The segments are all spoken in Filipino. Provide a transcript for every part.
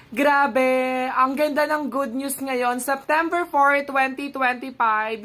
Grabe, ang ganda ng good news ngayon. September 4, 2025,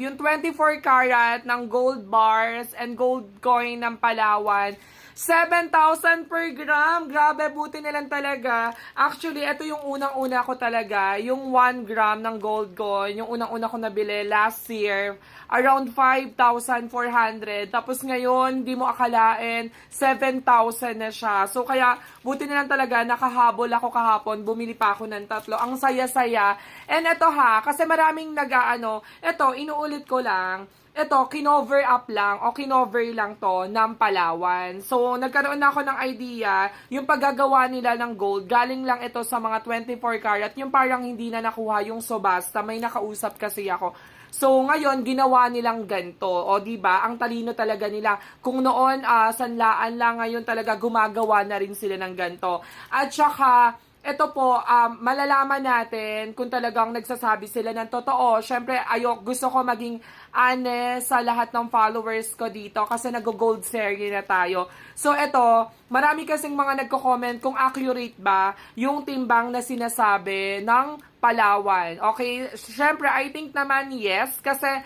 yung 24 karat ng gold bars and gold coin ng Palawan, 7,000 per gram. Grabe, buti na lang talaga. Actually, ito yung unang-una ko talaga, yung 1 gram ng gold coin, yung unang-una ko nabili last year, around 5,400. Tapos ngayon, di mo akalain, 7,000 na siya. So, kaya, buti na lang talaga, nakahabol ako kahapon, bumili pa ako ng 3. Ang saya-saya. And ito ha, kasi maraming ito, inuulit ko lang, ito, kinover up lang o kinover lang to ng Palawan. So, nagkaroon na ako ng idea, yung paggagawa nila ng gold, galing lang ito sa mga 24 karat, yung parang hindi na nakuha yung subasta, may nakausap kasi ako. So, ngayon, ginawa nilang ganito. O, diba? Ang talino talaga nila. Kung noon, sanlaan lang, ngayon talaga gumagawa na rin sila ng ganito. At saka, ito po, malalaman natin kung talagang nagsasabi sila ng totoo. Siyempre, gusto ko maging honest sa lahat ng followers ko dito kasi nag-gold series na tayo. So, ito, marami kasing mga nagko-comment kung accurate ba yung timbang na sinasabi ng Palawan. Okay? Siyempre, I think naman yes, kasi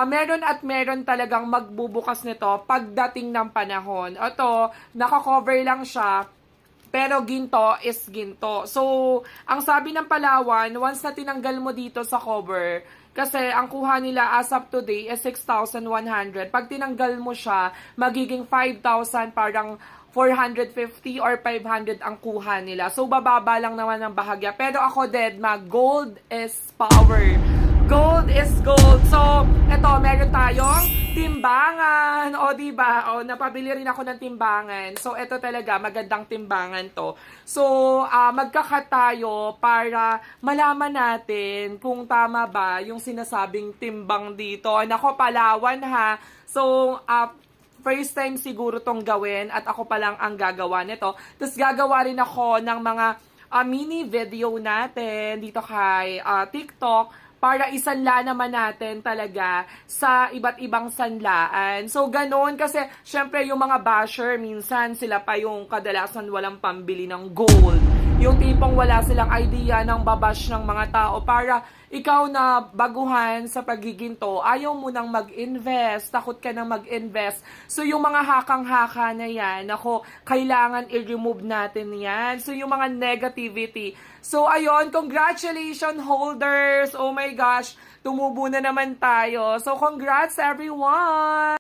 meron at meron talagang magbubukas nito pagdating ng panahon. Ito, naka-cover lang siya, pero ginto is ginto. So, ang sabi ng Palawan, once na tinanggal mo dito sa cover, kasi ang kuha nila as of today is 6,100. Pag tinanggal mo siya, magiging 5,000, parang 450 or 500 ang kuha nila. So, bababa lang naman ng bahagya. Pero ako, Dedma, gold is power. Gold is gold. So, eto, meron tayong timbangan. O, diba? O, napabili rin ako ng timbangan. So, eto talaga, magandang timbangan to. So, magkakat tayo para malaman natin kung tama ba yung sinasabing timbang dito. Nako, Palawan ha. So, first time siguro tong gawin at ako pa lang ang gagawa nito. Tapos gagawa rin ako ng mga mini video natin dito kay TikTok para isanla naman natin talaga sa iba't ibang sanlaan. So, ganoon kasi, syempre, yung mga basher, minsan sila pa yung kadalasan walang pambili ng gold. Yung tipong wala silang idea ng babash ng mga tao para ikaw na baguhan sa pagiging to, ayaw mo nang mag-invest, takot ka nang mag-invest. So, yung mga hakang-haka na yan, ako, kailangan i-remove natin yan. So, yung mga negativity. So, ayun, congratulations holders! Oh my gosh, tumubo na naman tayo. So, congrats everyone!